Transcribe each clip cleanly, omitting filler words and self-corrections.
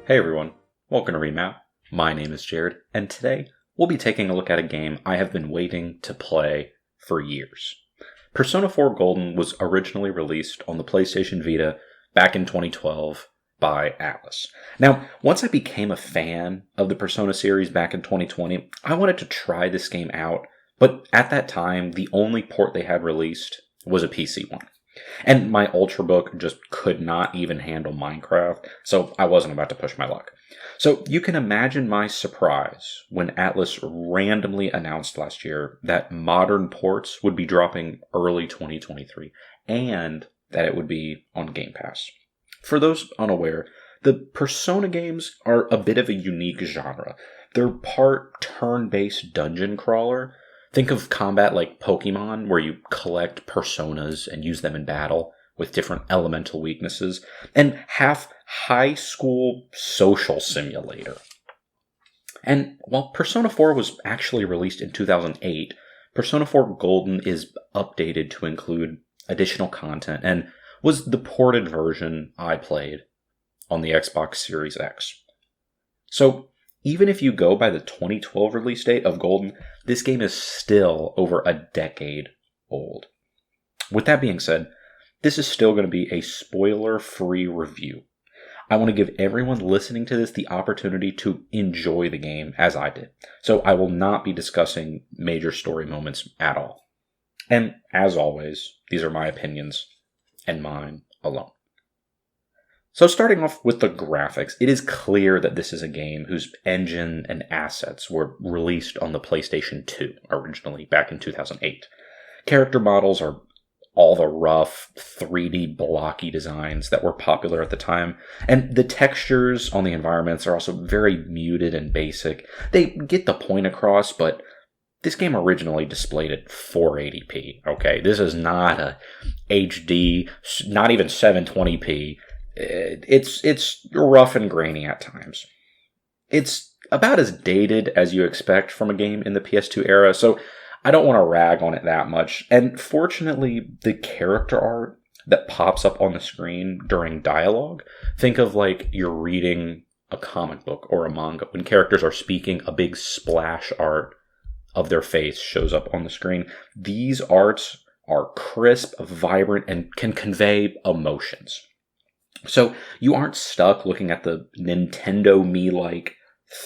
Hey everyone, welcome to Remap. My name is Jared, and today we'll be taking a look at a game I have been waiting to play for years. Persona 4 Golden was originally released on the PlayStation Vita back in 2012 by Atlus. Now, once I became a fan of the Persona series back in 2020, I wanted to try this game out, but at that time, the only port they had released was a PC one. And my Ultrabook just could not even handle Minecraft, so I wasn't about to push my luck. So you can imagine my surprise when Atlus randomly announced last year that modern ports would be dropping early 2023, and that it would be on Game Pass. For those unaware, the Persona games are a bit of a unique genre. They're part turn-based dungeon crawler. Think of combat like Pokemon, where you collect personas and use them in battle with different elemental weaknesses, and half high school social simulator. And while Persona 4 was actually released in 2008, Persona 4 Golden is updated to include additional content and was the ported version I played on the Xbox Series X. So, even if you go by the 2012 release date of Golden, this game is still over a decade old. With that being said, this is still going to be a spoiler-free review. I want to give everyone listening to this the opportunity to enjoy the game as I did. So I will not be discussing major story moments at all. And as always, these are my opinions and mine alone. So starting off with the graphics, it is clear that this is a game whose engine and assets were released on the PlayStation 2 originally back in 2008. Character models are all the rough 3D blocky designs that were popular at the time, and the textures on the environments are also very muted and basic. They get the point across, but this game originally displayed at 480p, okay? This is not a HD, not even 720p. It's rough and grainy at times. It's about as dated as you expect from a game in the PS2 era, so I don't want to rag on it that much. And fortunately, the character art that pops up on the screen during dialogue, think of like you're reading a comic book or a manga. When characters are speaking, a big splash art of their face shows up on the screen. These arts are crisp, vibrant, and can convey emotions. So you aren't stuck looking at the Nintendo Me-like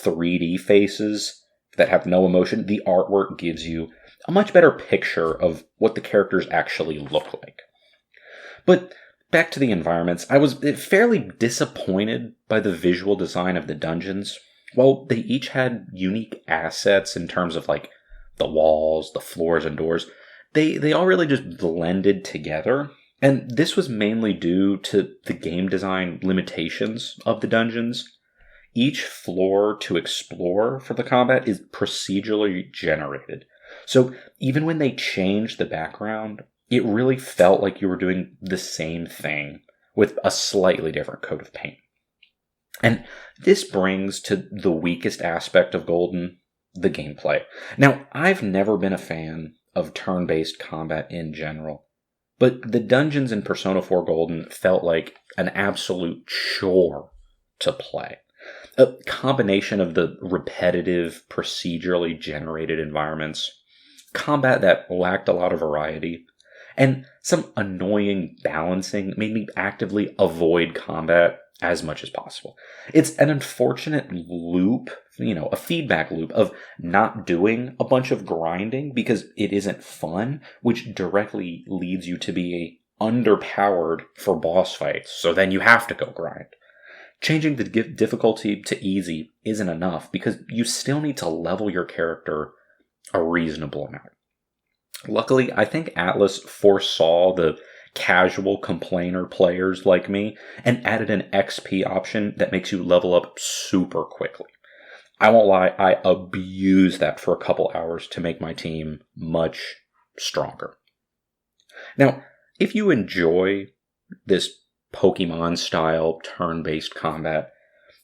3D faces that have no emotion. The artwork gives you a much better picture of what the characters actually look like. But back to the environments, I was fairly disappointed by the visual design of the dungeons. While they each had unique assets in terms of like the walls, the floors, and doors, they all really just blended together. And this was mainly due to the game design limitations of the dungeons. Each floor to explore for the combat is procedurally generated. So even when they changed the background, it really felt like you were doing the same thing with a slightly different coat of paint. And this brings to the weakest aspect of Golden, the gameplay. Now, I've never been a fan of turn-based combat in general. But the dungeons in Persona 4 Golden felt like an absolute chore to play. A combination of the repetitive, procedurally generated environments, combat that lacked a lot of variety, and some annoying balancing made me actively avoid combat as much as possible. It's an unfortunate loop, a feedback loop of not doing a bunch of grinding because it isn't fun, which directly leads you to be underpowered for boss fights, so then you have to go grind. Changing the difficulty to easy isn't enough because you still need to level your character a reasonable amount. Luckily, I think Atlus foresaw the casual complainer players like me and added an XP option that makes you level up super quickly. I won't lie, I abused that for a couple hours to make my team much stronger. Now, if you enjoy this Pokemon-style turn-based combat,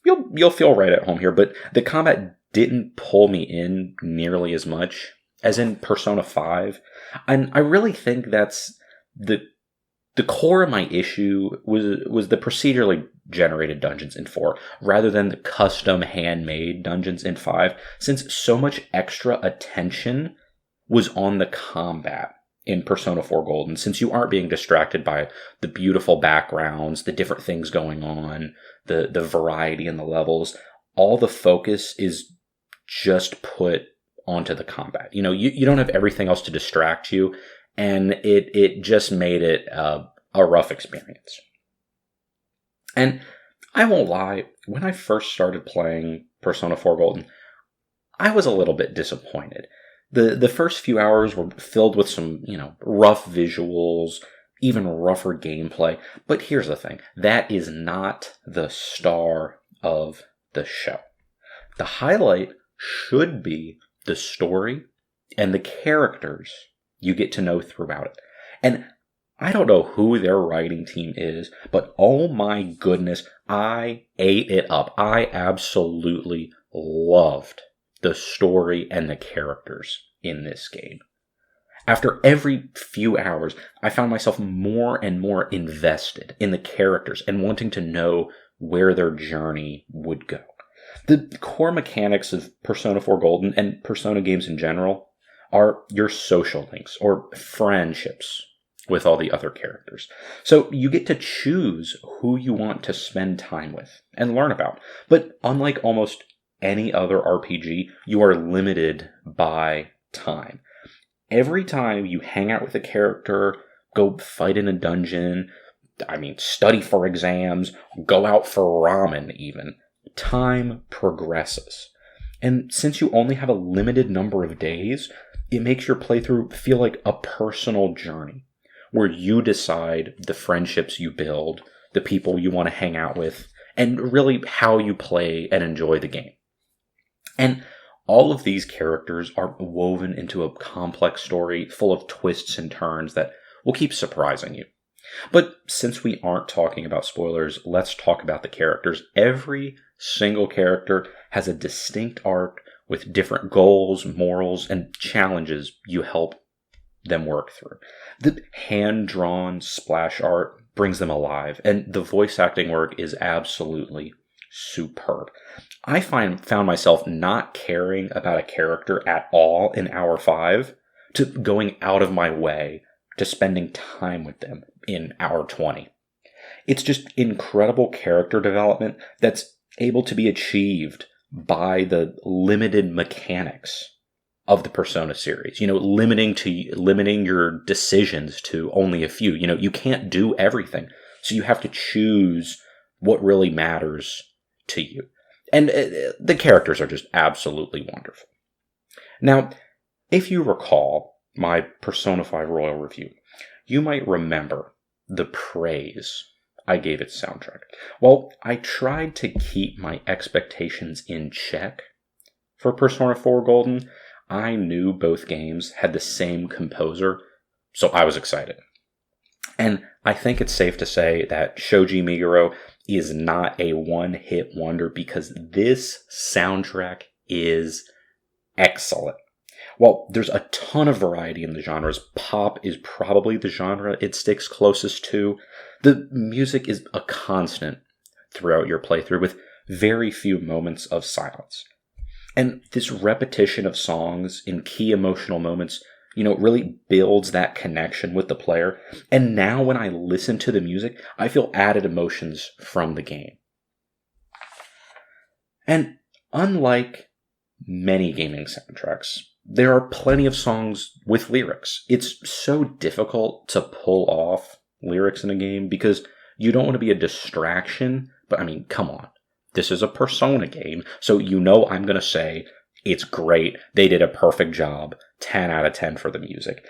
you'll feel right at home here, but the combat didn't pull me in nearly as much as in Persona 5, and I really think that's the core of my issue was the procedurally generated dungeons in 4, rather than the custom handmade dungeons in 5, since so much extra attention was on the combat in Persona 4 Golden, since you aren't being distracted by the beautiful backgrounds, the different things going on, the variety in the levels. All the focus is just put onto the combat. You don't have everything else to distract you, and it just made it a rough experience. And I won't lie, when I first started playing Persona 4 Golden, I was a little bit disappointed. The first few hours were filled with some, rough visuals, even rougher gameplay. But here's the thing. That is not the star of the show. The highlight should be the story and the characters you get to know throughout it. And I don't know who their writing team is, but oh my goodness, I ate it up. I absolutely loved the story and the characters in this game. After every few hours, I found myself more and more invested in the characters and wanting to know where their journey would go. The core mechanics of Persona 4 Golden and Persona games in general are your social links or friendships with all the other characters. So you get to choose who you want to spend time with and learn about. But unlike almost any other RPG, you are limited by time. Every time you hang out with a character, go fight in a dungeon, study for exams, go out for ramen even, time progresses. And since you only have a limited number of days, it makes your playthrough feel like a personal journey where you decide the friendships you build, the people you want to hang out with, and really how you play and enjoy the game. And all of these characters are woven into a complex story full of twists and turns that will keep surprising you. But since we aren't talking about spoilers, let's talk about the characters. Every single character has a distinct arc with different goals, morals, and challenges you help them work through. The hand-drawn splash art brings them alive, and the voice acting work is absolutely superb. I found myself not caring about a character at all in Hour 5 to going out of my way to spending time with them in Hour 20. It's just incredible character development that's able to be achieved by the limited mechanics of the Persona series. Limiting your decisions to only a few. You can't do everything. So you have to choose what really matters to you. And the characters are just absolutely wonderful. Now, if you recall my Persona 5 Royal review, you might remember the praise I gave its soundtrack. Well, I tried to keep my expectations in check for Persona 4 Golden. I knew both games had the same composer, so I was excited. And I think it's safe to say that Shoji Meguro is not a one-hit wonder because this soundtrack is excellent. While there's a ton of variety in the genres, pop is probably the genre it sticks closest to. The music is a constant throughout your playthrough with very few moments of silence. And this repetition of songs in key emotional moments, really builds that connection with the player. And now when I listen to the music, I feel added emotions from the game. And unlike many gaming soundtracks, there are plenty of songs with lyrics. It's so difficult to pull off lyrics in a game because you don't want to be a distraction, but come on. This is a Persona game, so I'm going to say it's great. They did a perfect job. 10 out of 10 for the music.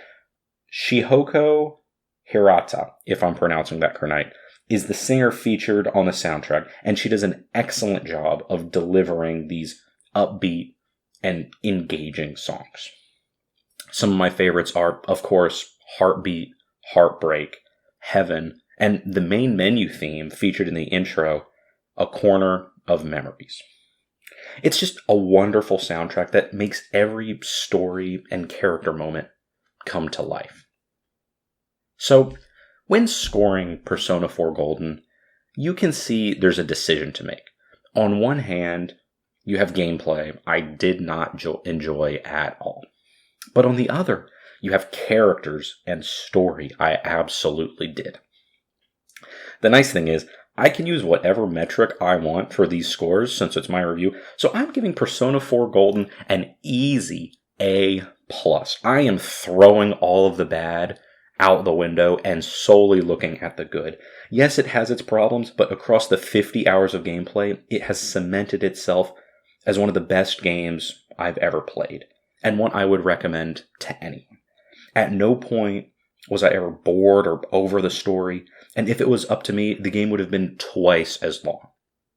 Shihoko Hirata, if I'm pronouncing that correct, is the singer featured on the soundtrack, and she does an excellent job of delivering these upbeat and engaging songs. Some of my favorites are, of course, Heartbeat, Heartbreak, Heaven, and the main menu theme featured in the intro, A Corner of Memories. It's just a wonderful soundtrack that makes every story and character moment come to life. So, when scoring Persona 4 Golden, you can see there's a decision to make. On one hand, you have gameplay I did not enjoy at all. But on the other, you have characters and story I absolutely did. The nice thing is, I can use whatever metric I want for these scores since it's my review. So I'm giving Persona 4 Golden an easy A+. I am throwing all of the bad out the window and solely looking at the good. Yes, it has its problems, but across the 50 hours of gameplay, it has cemented itself as one of the best games I've ever played, and one I would recommend to anyone. At no point was I ever bored or over the story, and if it was up to me, the game would have been twice as long.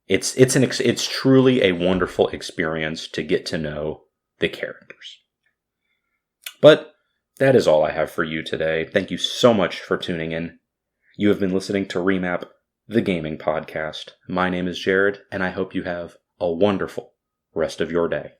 It's truly a wonderful experience to get to know the characters. But that is all I have for you today. Thank you so much for tuning in. You have been listening to Remap, the gaming podcast. My name is Jared, and I hope you have a wonderful rest of your day.